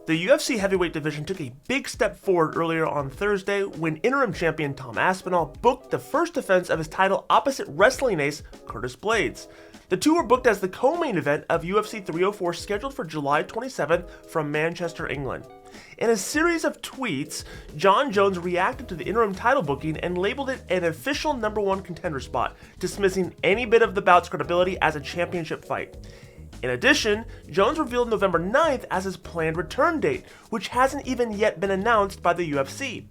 The UFC heavyweight division took a big step forward earlier on Thursday when interim champion Tom Aspinall booked the first defense of his title opposite wrestling ace Curtis Blaydes. The two were booked as the co-main event of UFC 304 scheduled for July 27th from Manchester, England. In a series of tweets, Jon Jones reacted to the interim title booking and labeled it an official #1 contender spot, dismissing any bit of the bout's credibility as a championship fight. In addition, Jones revealed November 9th as his planned return date, which hasn't even yet been announced by the UFC.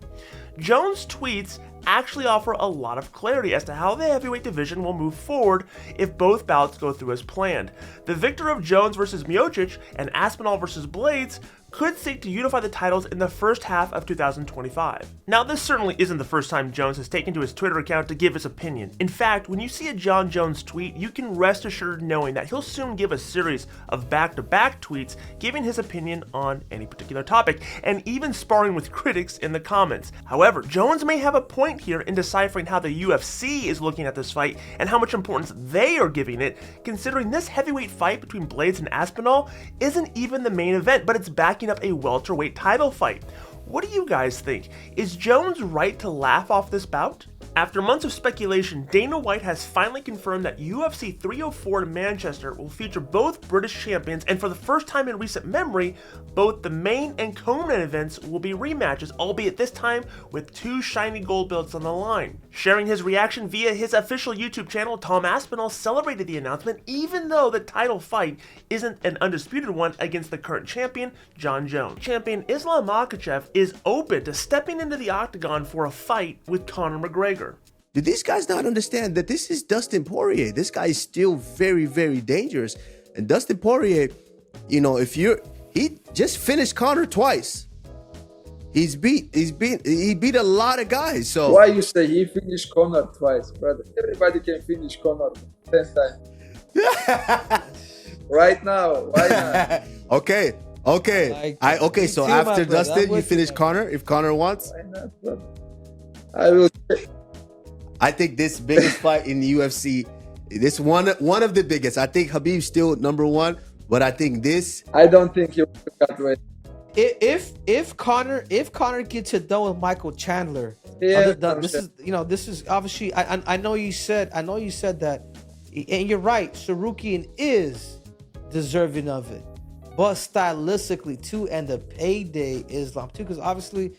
Jones' tweets actually offer a lot of clarity as to how the heavyweight division will move forward if both bouts go through as planned. The victor of Jones versus Makhachev and Aspinall versus Blaydes could seek to unify the titles in the first half of 2025. Now, this certainly isn't the first time Jones has taken to his Twitter account to give his opinion. In fact, when you see a Jon Jones tweet, you can rest assured knowing that he'll soon give a series of back-to-back tweets giving his opinion on any particular topic, and even sparring with critics in the comments. However, Jones may have a point here in deciphering how the UFC is looking at this fight and how much importance they are giving it, considering this heavyweight fight between Blaydes and Aspinall isn't even the main event, but it's backing up a welterweight title fight. What do you guys think? Is Jones right to laugh off this bout? After months of speculation, Dana White has finally confirmed that UFC 304 in Manchester will feature both British champions, and for the first time in recent memory, both the main and co-main events will be rematches, albeit this time with two shiny gold belts on the line. Sharing his reaction via his official YouTube channel, Tom Aspinall celebrated the announcement, even though the title fight isn't an undisputed one against the current champion, Jon Jones. Champion Islam Makhachev is open to stepping into the octagon for a fight with Conor McGregor. Do these guys not understand that this is Dustin Poirier? This guy is still very, very dangerous. And Dustin Poirier, he just finished Conor twice. He beat a lot of guys. So why you say he finished Conor twice, brother? Everybody can finish Conor 10 times. Right now, why not? Okay. So after Dustin, you finish Conor if Conor wants. Why not, brother? I will. I think this biggest fight in the UFC, this one of the biggest. I think Khabib's still #1, but I think this. I don't think he will that way. If Conor gets it done with Michael Chandler, this is obviously. I know you said that, and you're right. Sarukian is deserving of it, but stylistically too, and the payday Islam too, because obviously.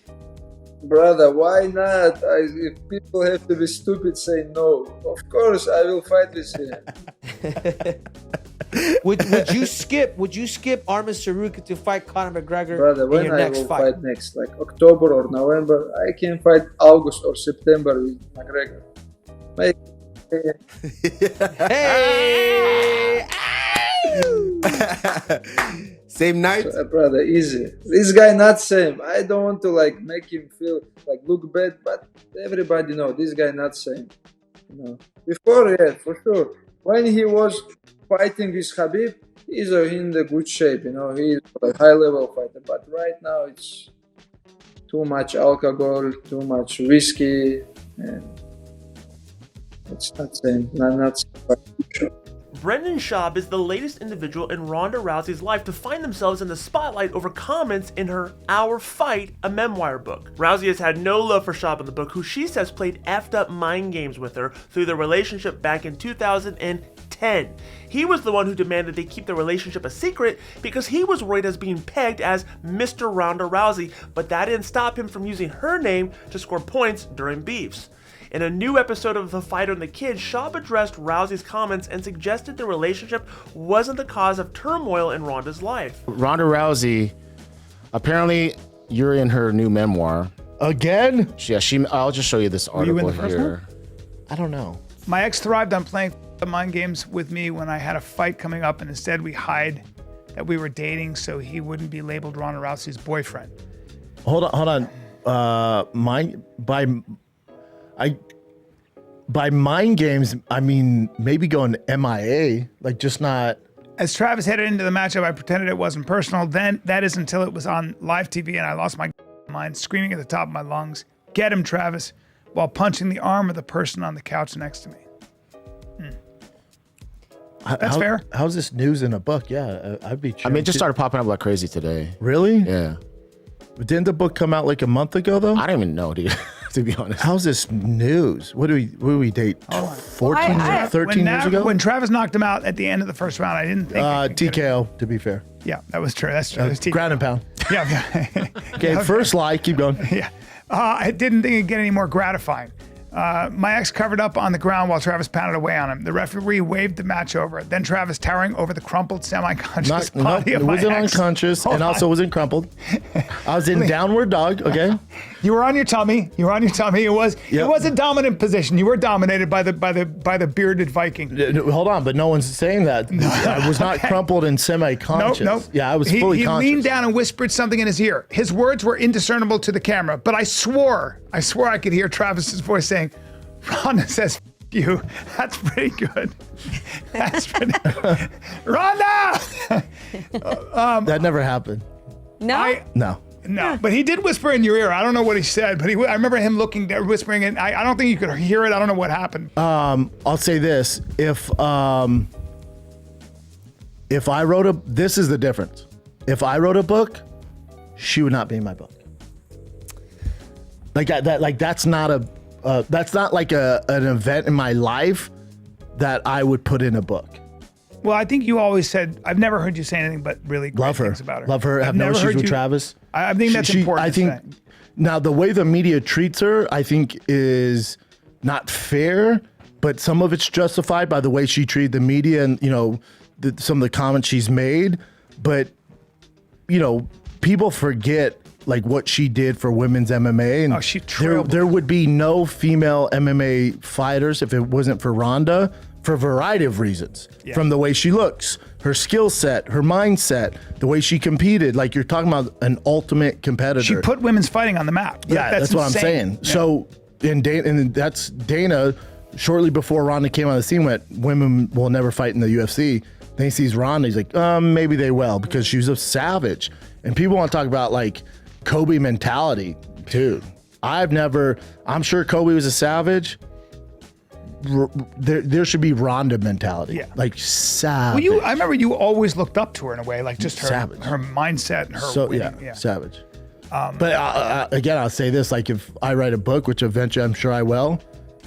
Brother, why not? If people have to be stupid, say no. Of course, I will fight with him. Would you skip Armin Sarukian to fight Conor McGregor? Brother, when in your I next will fight next, like October or November, I can fight August or September with McGregor. Hey! Same night? So, brother, easy. This guy not same. I don't want to make him feel look bad, but everybody know this guy not same. Before, yeah, for sure. When he was fighting with Khabib, he's in the good shape. He's a high level fighter. But right now it's too much alcohol, too much whiskey, and it's not same. Not same. Brendan Schaub is the latest individual in Ronda Rousey's life to find themselves in the spotlight over comments in her Our Fight, a memoir book. Rousey has had no love for Schaub in the book, who she says played effed up mind games with her through their relationship back in 2010. He was the one who demanded they keep the relationship a secret because he was worried as being pegged as Mr. Ronda Rousey, but that didn't stop him from using her name to score points during beefs. In a new episode of The Fighter and the Kid, Schaub addressed Rousey's comments and suggested the relationship wasn't the cause of turmoil in Ronda's life. Ronda Rousey, apparently you're in her new memoir. Again? Yeah, I'll just show you this article here. I don't know. My ex thrived on playing the mind games with me when I had a fight coming up, and instead we hide that we were dating so he wouldn't be labeled Ronda Rousey's boyfriend. Hold on. By mind games, I mean maybe going MIA, just not. As Travis headed into the matchup, I pretended it wasn't personal. Then that is until it was on live TV and I lost my mind, screaming at the top of my lungs, "Get him, Travis," while punching the arm of the person on the couch next to me. That's fair. How's this news in a book? Yeah, I'd be. I mean, it just started popping up like crazy today. Really? Yeah. Didn't the book come out like a month ago though? I don't even know, dude. To be honest. How's this news? What do we date? 14, 13 years ago? When Travis knocked him out at the end of the first round, I didn't think. TKO, to be fair. Yeah, that was true. That's true. It was TKO. Ground and pound. Yeah. Okay, first lie. Keep going. Yeah. I didn't think it'd get any more gratifying. My ex covered up on the ground while Travis pounded away on him. The referee waved the match over. Then Travis towering over the crumpled, semi-conscious body of it my wasn't ex. unconscious Hold and on. also wasn't crumpled. I was in downward dog, okay? You were on your tummy. It was a dominant position. You were dominated by the bearded Viking. Hold on, but no one's saying that. I was not crumpled and semi-conscious. Nope. Yeah, I was fully conscious. He leaned down and whispered something in his ear. His words were indiscernible to the camera, but I swore I could hear Travis's voice saying, Ronda says, F you. That's pretty good. That's pretty good. Ronda! That never happened. No. No. But he did whisper in your ear. I don't know what he said, but I remember him looking there, whispering, and I don't think you could hear it. I don't know what happened. I'll say this. If I wrote this is the difference. If I wrote a book, she would not be in my book. That's not like an event in my life that I would put in a book. Well, I think you always said, I've never heard you say anything but really great Love her. things about her. Love her. Have no issues with Travis. I think that's important. I think now the way the media treats her, I think is not fair, but some of it's justified by the way she treated the media and, some of the comments she's made. But, people forget like what she did for women's MMA, and she there would be no female MMA fighters if it wasn't for Ronda, for a variety of reasons. Yeah. From the way she looks, her skill set, her mindset, the way she competed. Like, you're talking about an ultimate competitor. She put women's fighting on the map. Yeah, that's what I'm saying. Yeah. So, and that's Dana. Shortly before Ronda came on the scene, went, women will never fight in the UFC. Then he sees Ronda, he's like, maybe they will, because she was a savage. And people want to talk about like Kobe mentality, dude. I'm sure Kobe was a savage. There should be Ronda mentality. Yeah. Like savage. Well, I remember you always looked up to her in a way, like just her mindset and her winning. Yeah, savage. But again, I'll say this, like if I write a book, which eventually I'm sure I will,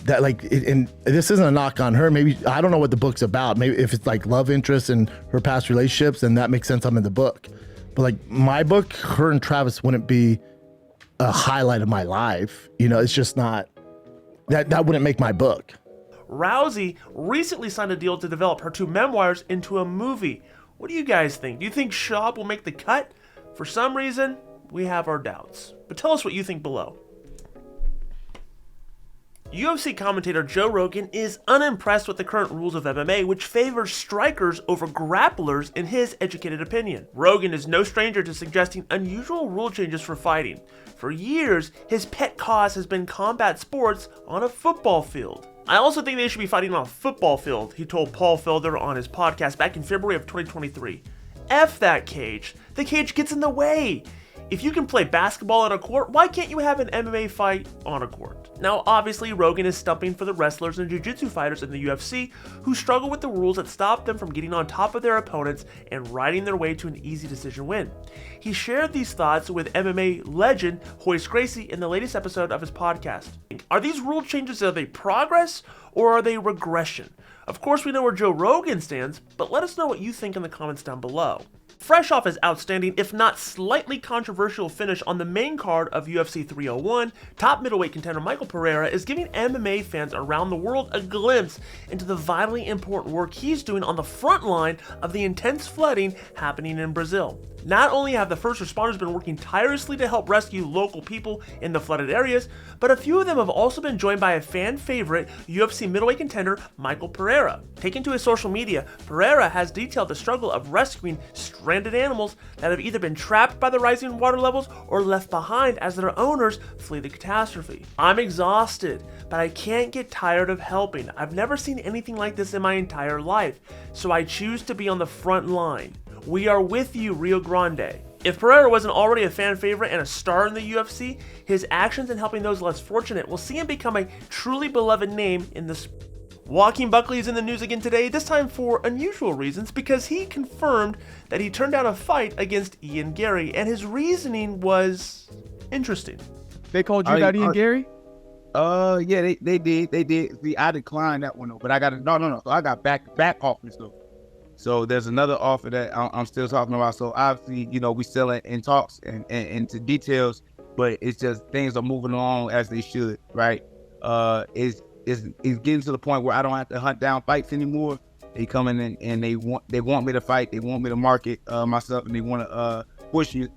that and this isn't a knock on her. Maybe, I don't know what the book's about. Maybe if it's like love interest and her past relationships, then that makes sense. I'm in the book. But like my book, her and Travis wouldn't be a highlight of my life. It's just not, that wouldn't make my book. Rousey recently signed a deal to develop her 2 memoirs into a movie. What do you guys think? Do you think Schaub will make the cut? For some reason, we have our doubts. But tell us what you think below. UFC commentator Joe Rogan is unimpressed with the current rules of MMA, which favors strikers over grapplers in his educated opinion. Rogan is no stranger to suggesting unusual rule changes for fighting. For years, his pet cause has been combat sports on a football field. I also think they should be fighting on a football field, he told Paul Felder on his podcast back in February of 2023. F that cage. The cage gets in the way. If you can play basketball on a court, why can't you have an MMA fight on a court? Now, obviously, Rogan is stumping for the wrestlers and jiu-jitsu fighters in the UFC who struggle with the rules that stop them from getting on top of their opponents and riding their way to an easy decision win. He shared these thoughts with MMA legend Royce Gracie in the latest episode of his podcast. Are these rule changes, are they progress or are they regression? Of course, we know where Joe Rogan stands, but let us know what you think in the comments down below. Fresh off his outstanding, if not slightly controversial finish on the main card of UFC 301, top middleweight contender Michael Pereira is giving MMA fans around the world a glimpse into the vitally important work he's doing on the front line of the intense flooding happening in Brazil. Not only have the first responders been working tirelessly to help rescue local people in the flooded areas, but a few of them have also been joined by a fan favorite UFC middleweight contender Michael Pereira. Taken to his social media, Pereira has detailed the struggle of rescuing stranded animals that have either been trapped by the rising water levels or left behind as their owners flee the catastrophe. I'm exhausted, but I can't get tired of helping. I've never seen anything like this in my entire life, so I choose to be on the front line. We are with you, Rio Grande. If Pereira wasn't already a fan favorite and a star in the UFC, his actions in helping those less fortunate will see him become a truly beloved name in the sport. Joaquin Buckley is in the news again today, this time for unusual reasons, because he confirmed that he turned down a fight against Ian Garry, and his reasoning was interesting. They called you about Ian Garry? Yeah, they did. See, I declined that one though, but I got no. So I got back offers though. So there's another offer that I'm still talking about. So obviously, we still in talks and into details, but it's just things are moving along as they should, right? It's getting to the point where I don't have to hunt down fights anymore. They come in and they want me to fight. They want me to market myself, and they want to push me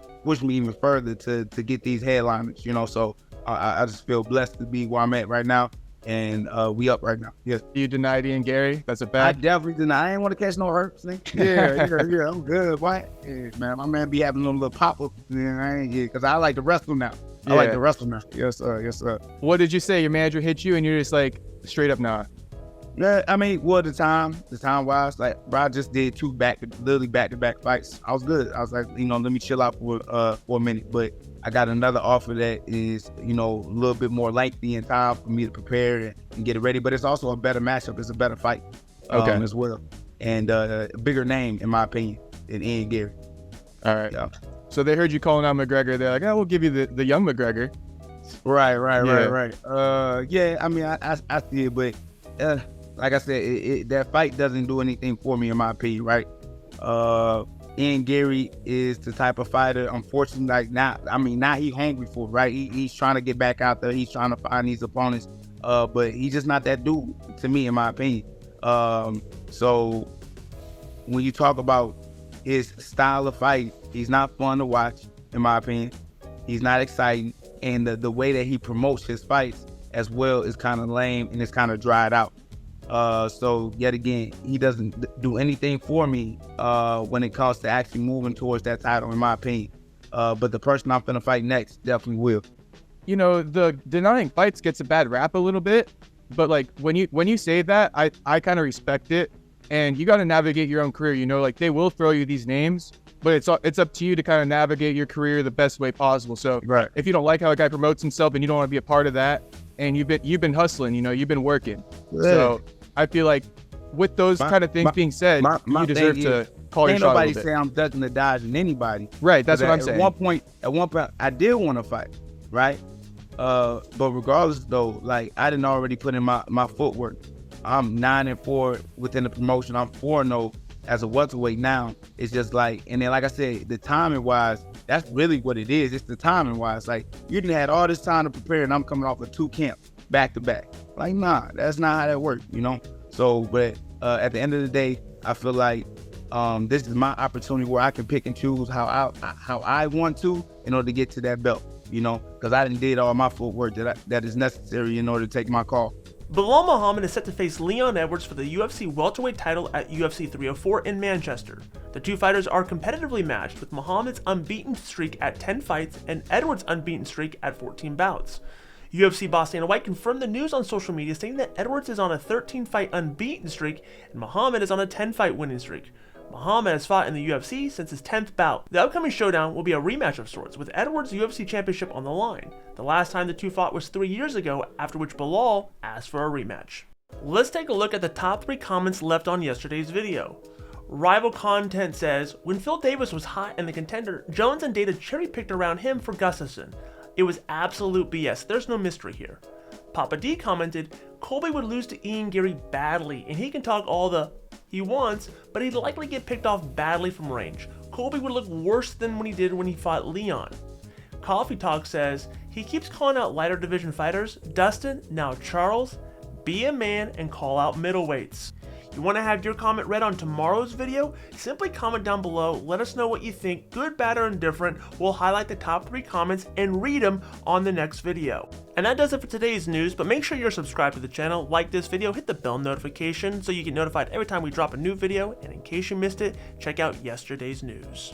even further to get these headliners. So I just feel blessed to be where I'm at right now. And we up right now. Yes. You denied Ian Garry? That's a I fact. definitely deny. I ain't want to catch no hurt. Yeah, I'm good. Why? Yeah, man, my man be having a little pop-up. Because I like to wrestle now. I like to wrestle now. Yes, sir. Yes, sir. What did you say? Your manager hit you and you're just like, straight up nah? Yeah, I mean, the time wise, like, bro, I just did two literally back-to-back fights. I was good. I was like, let me chill out for a minute. But I got another offer that is, a little bit more lengthy in time for me to prepare and get it ready. But it's also a better matchup. It's a better fight as well. And a bigger name, in my opinion, than Ian Garry. All right. Yeah. So they heard you calling out McGregor. They're like, we'll give you the young McGregor. Right. Yeah, I mean, I see it, but like I said, that fight doesn't do anything for me, in my opinion, right? Ian Garry is the type of fighter, unfortunately, like now he's hungry for it, right? He's trying to get back out there. He's trying to find these opponents, but he's just not that dude, to me, in my opinion. So when you talk about his style of fight, he's not fun to watch, in my opinion. He's not exciting, and the way that he promotes his fights as well is kind of lame and it's kind of dried out. So yet again, he doesn't do anything for me when it comes to actually moving towards that title, in my opinion. But the person I'm gonna fight next definitely will. The denying fights gets a bad rap a little bit, but like when you say that, I kind of respect it. And you got to navigate your own career. Like they will throw you these names, but it's up to you to kind of navigate your career the best way possible. So right. If you don't like how a guy promotes himself and you don't want to be a part of that, and you've been hustling, you've been working. Yeah. So I feel like with those kind of things being said, you deserve to call your shot a little bit. Ain't nobody say I'm ducking or dodging anybody. Right, that's what I'm saying. At one point, I did want to fight, right? But regardless, though, like I didn't already put in my footwork. I'm 9-4 within the promotion. I'm 4-0 as a welterweight now. It's just like, and then like I said, the timing wise, that's really what it is. It's the timing wise. Like you done had all this time to prepare, and I'm coming off of 2 camps back to back. Like nah, that's not how that works, So, but at the end of the day, I feel like this is my opportunity where I can pick and choose how I want to in order to get to that belt. Because I done did all my footwork that is necessary in order to take my call. Belal Muhammad is set to face Leon Edwards for the UFC welterweight title at UFC 304 in Manchester. The two fighters are competitively matched, with Muhammad's unbeaten streak at 10 fights and Edwards' unbeaten streak at 14 bouts. UFC boss Dana White confirmed the news on social media, stating that Edwards is on a 13-fight unbeaten streak and Muhammad is on a 10-fight winning streak. Muhammad has fought in the UFC since his 10th bout. The upcoming showdown will be a rematch of sorts, with Edwards' UFC championship on the line. The last time the two fought was 3 years ago, after which Belal asked for a rematch. Let's take a look at the top 3 comments left on yesterday's video. Rival Content says, when Phil Davis was hot and the contender, Jones and Data cherry-picked around him for Gustafsson. It was absolute BS, there's no mystery here. Papa D commented, Colby would lose to Ian Garry badly, and he can talk all the he wants, but he'd likely get picked off badly from range. Colby would look worse than when he fought Leon. Coffee Talk says, he keeps calling out lighter division fighters, Dustin, now Charles, be a man and call out middleweights. You want to have your comment read on tomorrow's video? Simply comment down below, let us know what you think, good, bad, or indifferent. We'll highlight the top 3 comments and read them on the next video. And that does it for today's news, but make sure you're subscribed to the channel, like this video, hit the bell notification so you get notified every time we drop a new video, and in case you missed it, check out yesterday's news.